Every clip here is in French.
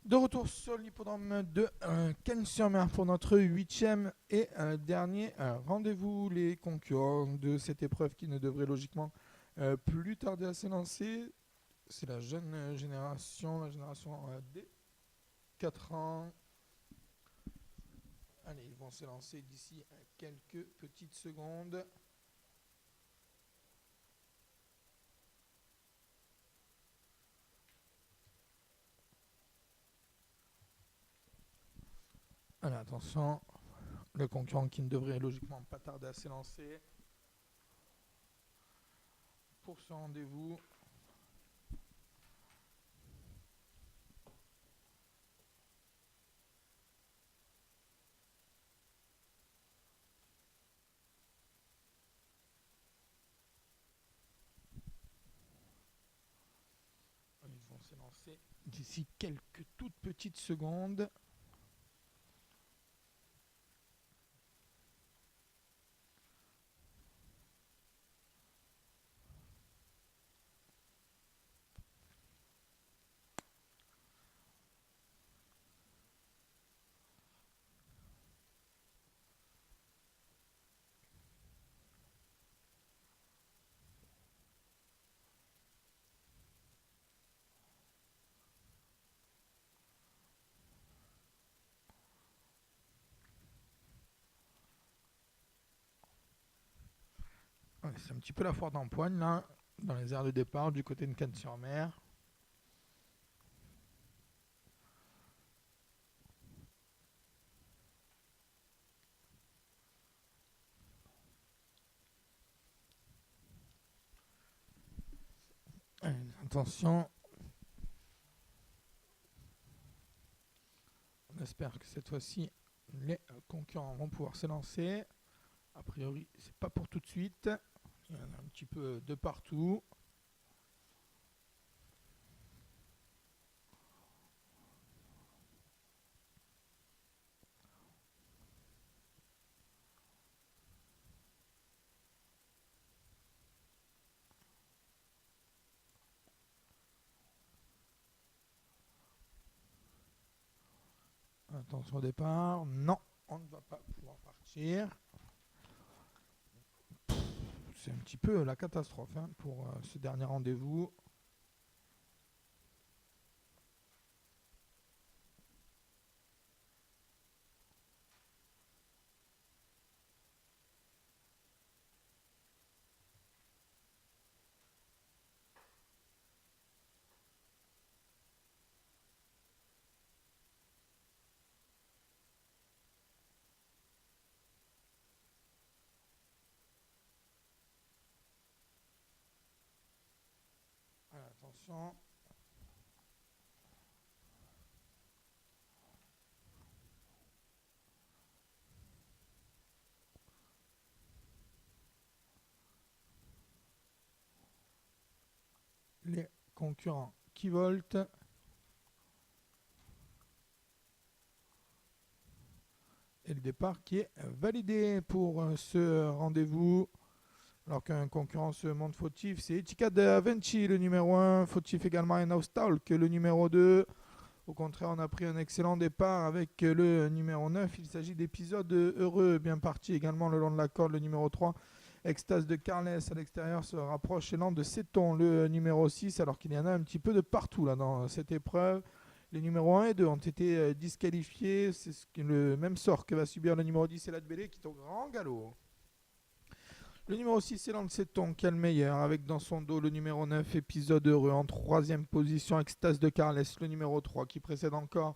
De retour sur l'hippodrome de Cannes-sur-Mer pour notre huitième et dernier rendez-vous. Les concurrents de cette épreuve qui ne devrait logiquement plus tarder à s'élancer. C'est la jeune génération, la génération des 4 ans. Allez, ils vont s'élancer d'ici quelques petites secondes. Allez, attention, le concurrent qui ne devrait logiquement pas tarder à s'élancer pour ce rendez-vous. Ils vont s'élancer d'ici quelques toutes petites secondes. Ouais, c'est un petit peu la foire d'empoigne là, dans les aires de départ du côté de Cannes-sur-Mer. Allez, attention. On espère que cette fois-ci, les concurrents vont pouvoir s'élancer. A priori, c'est pas pour tout de suite. Il y en a un petit peu de partout. Attention au départ. Non, on ne va pas pouvoir partir. C'est un petit peu la catastrophe pour ce dernier rendez-vous. Allez, attention. Les concurrents qui voltent. Et le départ qui est validé pour ce rendez-vous. Alors qu'un concurrent se montre fautif, c'est Etikad Avenchi, le numéro 1. Fautif également Enaustalk, le numéro 2. Au contraire, on a pris un excellent départ avec le numéro 9. Il s'agit d'épisodes heureux, bien parti également le long de la corde, le numéro 3. Extase de Carles à l'extérieur se rapproche élan de Seton, le numéro 6, alors qu'il y en a un petit peu de partout là, dans cette épreuve. Les numéros 1 et 2 ont été disqualifiés. C'est le même sort que va subir le numéro 10 et l'Adbélé qui est au grand galop. Le numéro 6 c'est Lanceton qui est le meilleur avec dans son dos le numéro 9 épisode heureux en troisième position Extase de Carles, le numéro 3 qui précède encore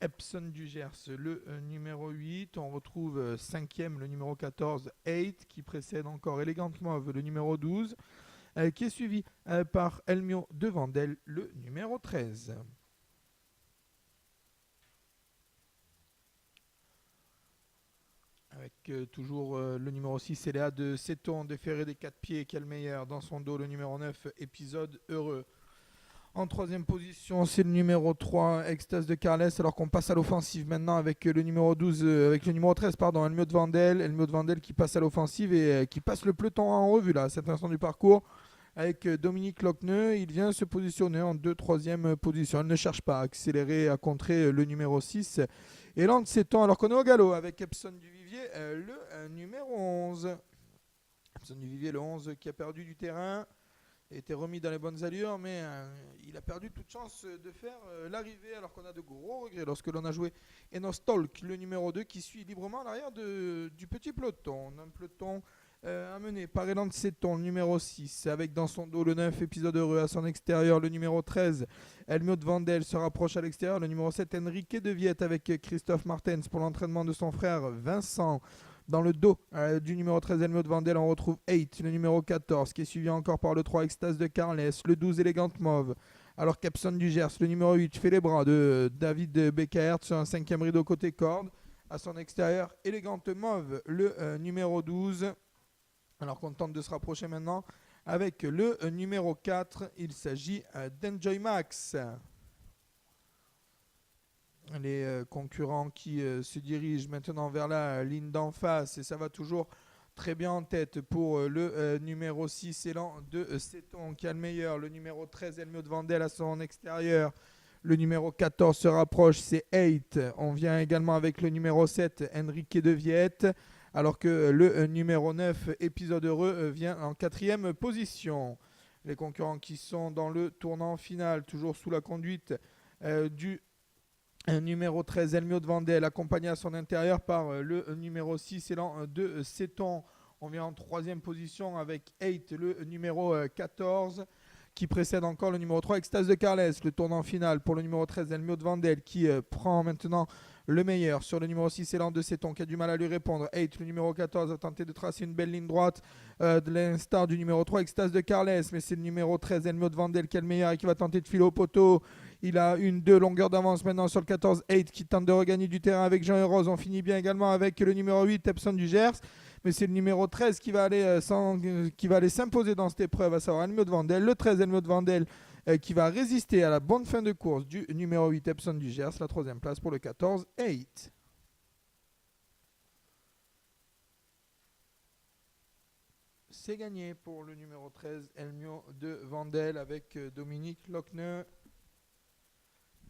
Epson du Gers, le numéro 8. On retrouve cinquième le numéro 14 8 qui précède encore Elegant Mauve, le numéro 12 qui est suivi par Elmio de Vandel, le numéro 13. Avec toujours le numéro 6, Eléa de Seton, déféré des 4 pieds, qui est le meilleur. Dans son dos, le numéro 9, épisode heureux. En troisième position, c'est le numéro 3, Extase de Carles, alors qu'on passe à l'offensive maintenant avec le numéro 12, avec le numéro 13, pardon, Elmio de Vandel. Elmio de Vandel qui passe à l'offensive et qui passe le peloton en revue là, à cet instant du parcours. avec Dominique Lochneux. Il vient se positionner en 2-3e position. Il ne cherche pas à accélérer, à contrer le numéro 6. Et Lance s'étend alors qu'on est au galop avec Epson du Vivier, le numéro 11. Epson du Vivier, le 11 qui a perdu du terrain. Était remis dans les bonnes allures, mais il a perdu toute chance de faire l'arrivée, alors qu'on a de gros regrets lorsque l'on a joué Enos Tolk, le numéro 2, qui suit librement à l'arrière du petit peloton. Un peloton amené par Elan Seton, le numéro 6, avec dans son dos le 9, épisode heureux, à son extérieur le numéro 13, Helmut Vandel se rapproche à l'extérieur, le numéro 7, Enrique de Viette, avec Christophe Martens pour l'entraînement de son frère Vincent. Dans le dos du numéro 13, Helmut Vandel, on retrouve 8, le numéro 14, qui est suivi encore par le 3, Extase de Carles, le 12, Élégante Mauve. Alors Capson du Gers, le numéro 8, fait les bras de David Beckert sur un 5e rideau côté corde. À son extérieur, Élégante Mauve, le numéro 12. Alors qu'on tente de se rapprocher maintenant avec le numéro 4, il s'agit d'Enjoy Max. Les concurrents qui se dirigent maintenant vers la ligne d'en face, et ça va toujours très bien en tête pour le numéro 6, Élan de Seton qui a le meilleur, le numéro 13, Helmut Vandel à son extérieur, le numéro 14 se rapproche, c'est 8, on vient également avec le numéro 7, Enrique de Viette, alors que le numéro 9, épisode heureux, vient en 4e position. Les concurrents qui sont dans le tournant final, toujours sous la conduite du numéro 13, Helmut Vandel, accompagné à son intérieur par le numéro 6, Élan de Seton. On vient en 3e position avec 8, le numéro 14, qui précède encore le numéro 3, Extase de Carles. Le tournant final pour le numéro 13, Helmut Vandel, qui prend maintenant le meilleur sur le numéro 6, Élan de Seton, qui a du mal à lui répondre. 8, le numéro 14, a tenté de tracer une belle ligne droite de l'instar du numéro 3, Extase de Carles, mais c'est le numéro 13, Helmut Vandel, qui est le meilleur et qui va tenter de filer au poteau. Il a une 2 longueurs d'avance maintenant sur le 14, 8, qui tente de regagner du terrain avec Jean et Rose. On finit bien également avec le numéro 8, Epson du Gers. Mais c'est le numéro 13 qui va aller s'imposer dans cette épreuve, à savoir Helmut Vandel. Le 13, Helmut Vandel, qui va résister à la bonne fin de course du numéro 8, Epson du Gers. La 3e place pour le 14, 8. C'est gagné pour le numéro 13, Helmut de Vandel, avec Dominique Lochneux.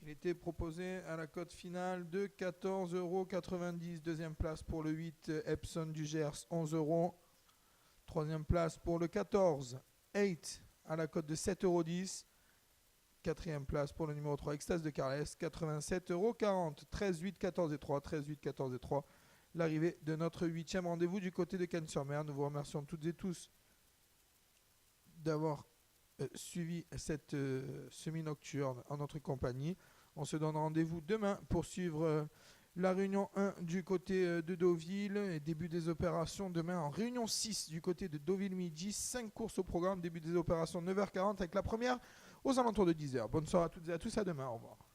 Il était proposé à la cote finale de 14,90 €. 2e place pour le 8, Epson du Gers, 11 €. 3e place pour le 14, 8, à la cote de 7,10 €. 4e place pour le numéro 3, Extase de Carles, 87,40 €. 13, 8, 14 et 3. 13, 8, 14 et 3. L'arrivée de notre 8e rendez-vous du côté de Cannes-sur-Mer. Nous vous remercions toutes et tous d'avoir suivi cette semi-nocturne en notre compagnie. On se donne rendez-vous demain pour suivre la réunion 1 du côté de Deauville et début des opérations demain en réunion 6 du côté de Deauville-Midi. 5 courses au programme, début des opérations 9h40 avec la première aux alentours de 10h. Bonne soirée à toutes et à tous, à demain, au revoir.